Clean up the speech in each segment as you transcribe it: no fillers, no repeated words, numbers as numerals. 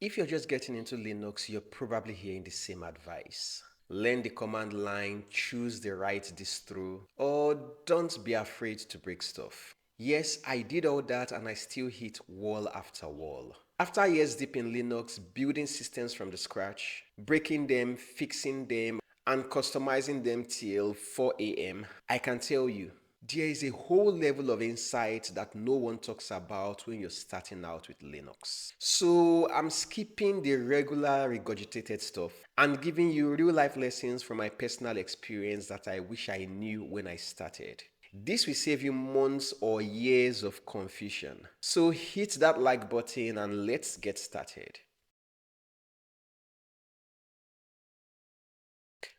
If you're just getting into Linux, you're probably hearing the same advice. Learn the command line, choose the right distro, or don't be afraid to break stuff. Yes, I did all that and I still hit wall after wall. After years deep in Linux, building systems from the scratch, breaking them, fixing them, and customizing them till 4 a.m., I can tell you, there is a whole level of insight that no one talks about when you're starting out with Linux. So I'm skipping the regular regurgitated stuff and giving you real life lessons from my personal experience that I wish I knew when I started. This will save you months or years of confusion. So hit that like button and let's get started.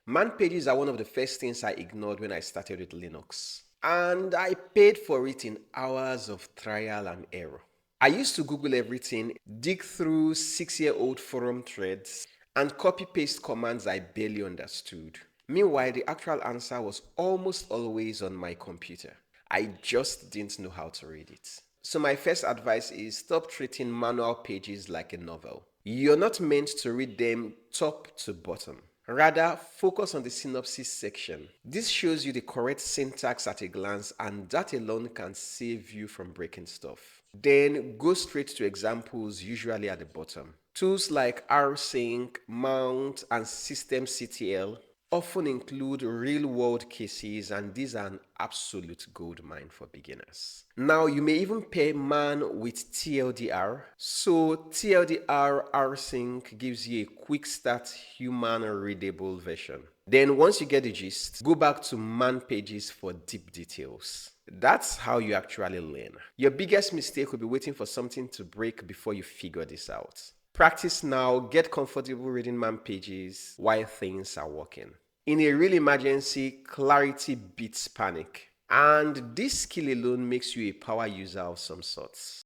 Man pages are one of the first things I ignored when I started with Linux. And I paid for it in hours of trial and error. I used to Google everything, dig through 6-year-old forum threads, and copy paste commands I barely understood. Meanwhile, the actual answer was almost always on my computer. I just didn't know how to read it. So my first advice is stop treating manual pages like a novel. You're not meant to read them top to bottom. Rather, focus on the synopsis section. This shows you the correct syntax at a glance, and that alone can save you from breaking stuff. Then go straight to examples, usually at the bottom. Tools like rsync, mount, and systemctl often include real-world cases, and these are an absolute goldmine for beginners. Now, you may even pair man with TLDR. So TLDR rsync gives you a quick start human-readable version. Then once you get the gist, go back to man pages for deep details. That's how you actually learn. Your biggest mistake will be waiting for something to break before you figure this out. Practice now, get comfortable reading man pages while things are working. In a real emergency, clarity beats panic. And this skill alone makes you a power user of some sorts.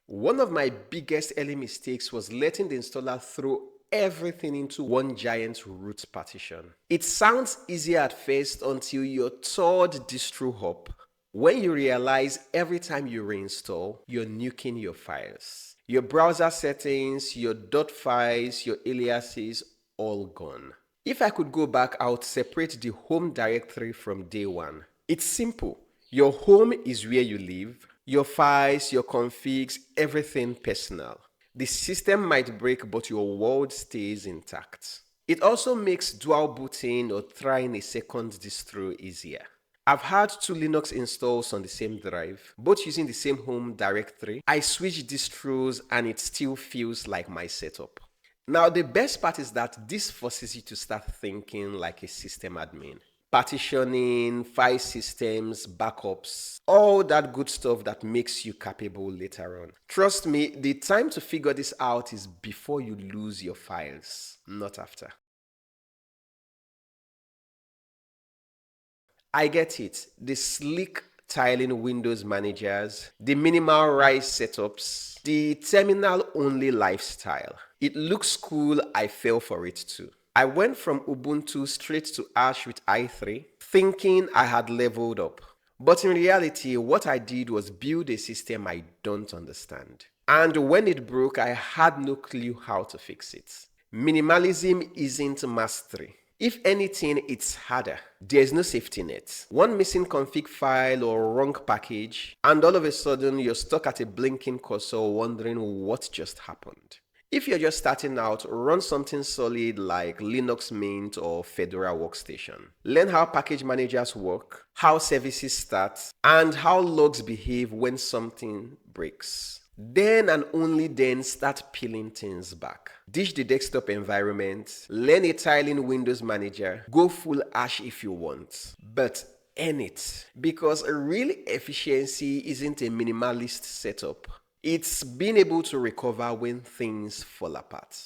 One of my biggest early mistakes was letting the installer throw everything into one giant root partition. It sounds easy at first until your third distro hop, when you realize every time you reinstall, you're nuking your files. Your browser settings, your .files, your aliases, all gone. If I could go back, I would separate the home directory from day one. It's simple. Your home is where you live, your files, your configs, everything personal. The system might break, but your world stays intact. It also makes dual booting or trying a second distro easier. I've had 2 Linux installs on the same drive, both using the same home directory. I switch distros and it still feels like my setup. Now, the best part is that this forces you to start thinking like a system admin. Partitioning, file systems, backups, all that good stuff that makes you capable later on. Trust me, the time to figure this out is before you lose your files, not after. I get it. The sleek tiling Windows managers, the minimal rise setups, the terminal-only lifestyle. It looks cool, I fell for it too. I went from Ubuntu straight to Ash with i3, thinking I had leveled up. But in reality, what I did was build a system I don't understand. And when it broke, I had no clue how to fix it. Minimalism isn't mastery. If anything, it's harder. There's no safety net. One missing config file or wrong package, and all of a sudden you're stuck at a blinking cursor wondering what just happened. If you're just starting out, run something solid like Linux Mint or Fedora Workstation. Learn how package managers work, how services start, and how logs behave when something breaks. Then and only then start peeling things back. Ditch the desktop environment, learn a tiling Windows manager, go full Ash if you want, but earn it. Because real efficiency isn't a minimalist setup. It's being able to recover when things fall apart.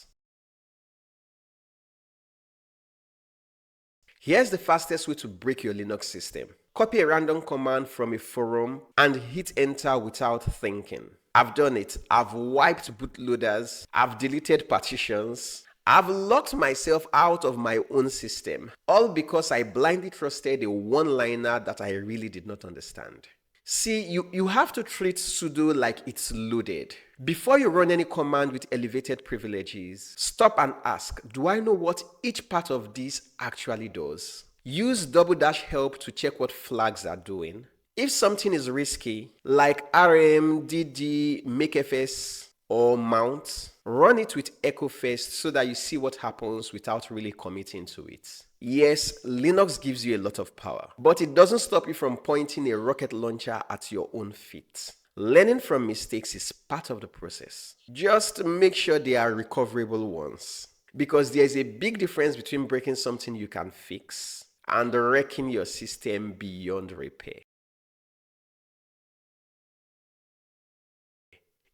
Here's the fastest way to break your Linux system. Copy a random command from a forum and hit enter without thinking. I've done it. I've wiped bootloaders. I've deleted partitions. I've locked myself out of my own system, all because I blindly trusted a one-liner that I really did not understand. See, you have to treat sudo like it's loaded. Before you run any command with elevated privileges, stop and ask, do I know what each part of this actually does? Use --help to check what flags are doing. If something is risky, like rm, dd, makefs, or mount, run it with echo first so that you see what happens without really committing to it. Yes, Linux gives you a lot of power, but it doesn't stop you from pointing a rocket launcher at your own feet. Learning from mistakes is part of the process. Just make sure they are recoverable ones, because there is a big difference between breaking something you can fix and wrecking your system beyond repair.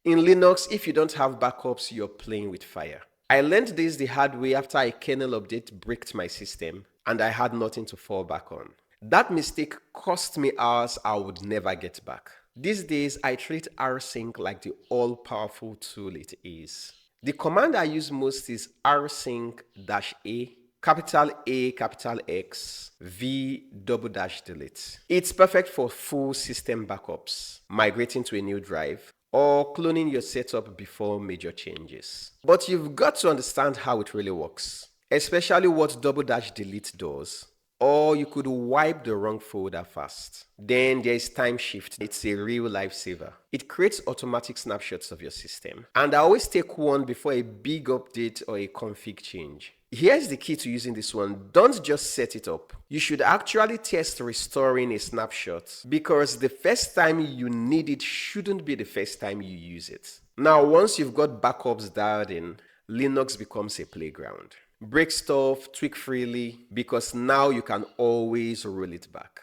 In Linux, if you don't have backups, you're playing with fire. I learned this the hard way after a kernel update bricked my system and I had nothing to fall back on. That mistake cost me hours I would never get back. These days, I treat rsync like the all-powerful tool it is. The command I use most is rsync-a, capital A, capital X, V, --delete. It's perfect for full system backups, migrating to a new drive, or cloning your setup before major changes. But you've got to understand how it really works, especially what --delete does. Or you could wipe the wrong folder fast. Then there is Timeshift. It's a real lifesaver. It creates automatic snapshots of your system. And I always take one before a big update or a config change. Here's the key to using this one. Don't just set it up. You should actually test restoring a snapshot, because the first time you need it shouldn't be the first time you use it. Now, once you've got backups dialed in, Linux becomes a playground. Break stuff, tweak freely, because now you can always roll it back.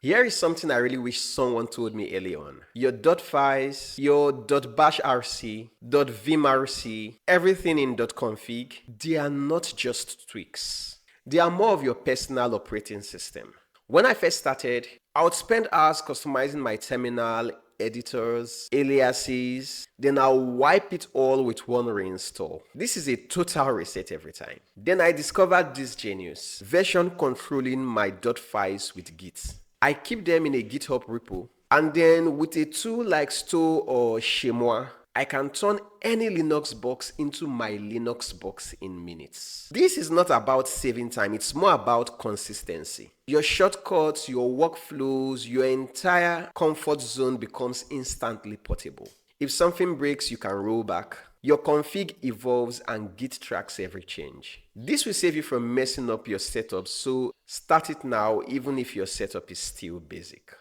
Here is something I really wish someone told me early on. Your .files, your .bashrc, .vimrc, everything in .config, they are not just tweaks. They are more of your personal operating system. When I first started, I would spend hours customizing my terminal, editors, aliases, then I'll wipe it all with one reinstall. This is a total reset every time. Then I discovered this genius, version controlling my .files with Git. I keep them in a GitHub repo, and then with a tool like Sto or Chemois, I can turn any Linux box into my Linux box in minutes. This is not about saving time, it's more about consistency. Your shortcuts, your workflows, your entire comfort zone becomes instantly portable. If something breaks, you can roll back. Your config evolves and Git tracks every change. This will save you from messing up your setup, so start it now even if your setup is still basic.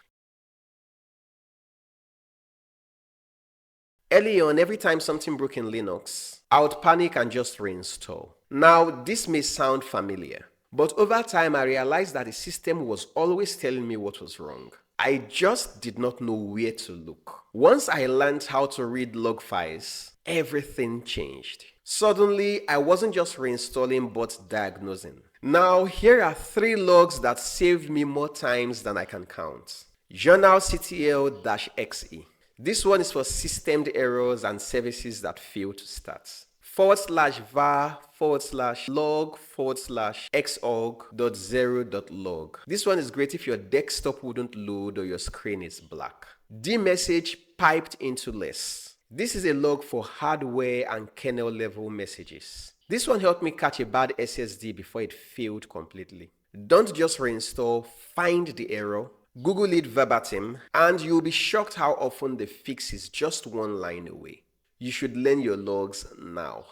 Early on, every time something broke in Linux, I would panic and just reinstall. Now, this may sound familiar, but over time I realized that the system was always telling me what was wrong. I just did not know where to look. Once I learned how to read log files, everything changed. Suddenly, I wasn't just reinstalling but diagnosing. Now, here are 3 logs that saved me more times than I can count. journalctl-xe. This one is for systemed errors and services that fail to start. /var/log/xorg.0.log. This one is great if your desktop wouldn't load or your screen is black. dmessage piped into less. This is a log for hardware and kernel level messages. This one helped me catch a bad SSD before it failed completely. Don't just reinstall, find the error, Google it verbatim, and you'll be shocked how often the fix is just one line away. You should learn your logs now.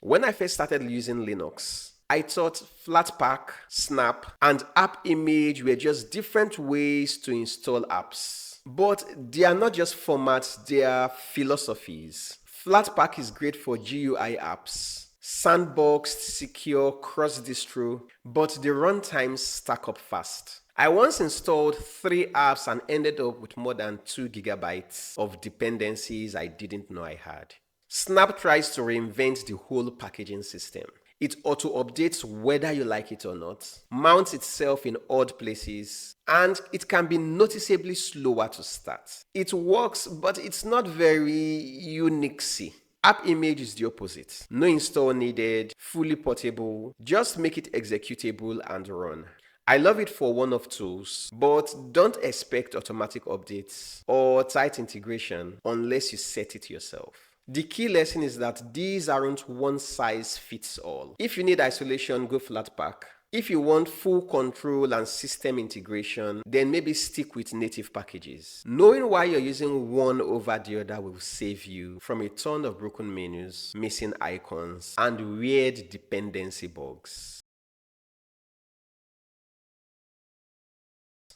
When I first started using Linux, I thought Flatpak, Snap, and AppImage were just different ways to install apps. But they are not just formats, they are philosophies. Flatpak is great for GUI apps, sandboxed, secure, cross-distro, but the runtimes stack up fast. I once installed 3 apps and ended up with more than 2 gigabytes of dependencies I didn't know I had. Snap tries to reinvent the whole packaging system. It auto-updates whether you like it or not, mounts itself in odd places, and it can be noticeably slower to start. It works, but it's not very Unixy. AppImage is the opposite. No install needed, fully portable, just make it executable and run. I love it for one-off tools, but don't expect automatic updates or tight integration unless you set it yourself. The key lesson is that these aren't one size fits all. If you need isolation, go Flatpak. If you want full control and system integration, then maybe stick with native packages. Knowing why you're using one over the other will save you from a ton of broken menus, missing icons, and weird dependency bugs.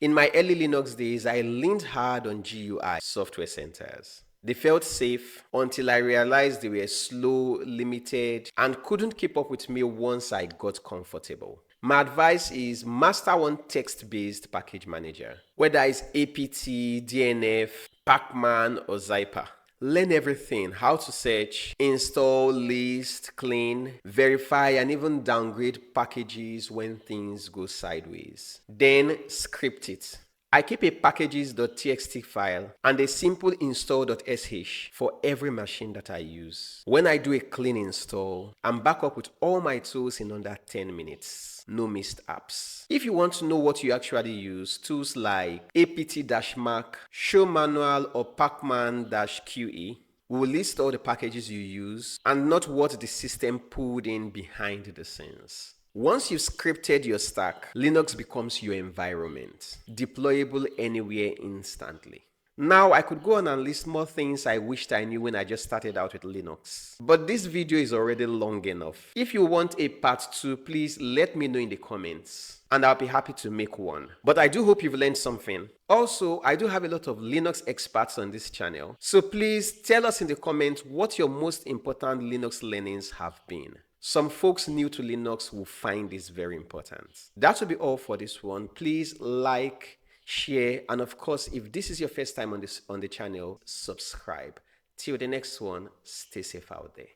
In my early Linux days, I leaned hard on GUI software centers. They felt safe until I realized they were slow, limited, and couldn't keep up with me once I got comfortable. My advice is master one text-based package manager, whether it's apt, DNF, Pacman, or Zyper. Learn everything: how to search, install, list, clean, verify, and even downgrade packages when things go sideways. Then script it. I keep a packages.txt file and a simple install.sh for every machine that I use. When I do a clean install, I'm back up with all my tools in under 10 minutes. No missed apps. If you want to know what you actually use, tools like apt-mac, show manual, or pacman-qe will list all the packages you use and not what the system pulled in behind the scenes. Once you've scripted your stack, Linux becomes your environment, deployable anywhere instantly. Now, I could go on and list more things I wished I knew when I just started out with Linux. But this video is already long enough. If you want a part 2, please let me know in the comments, and I'll be happy to make one. But I do hope you've learned something. Also, I do have a lot of Linux experts on this channel, so please tell us in the comments what your most important Linux learnings have been. Some folks new to Linux will find this very important. That will be all for this one. Please like, share, and of course, if this is your first time on the channel, subscribe. Till the next one, stay safe out there.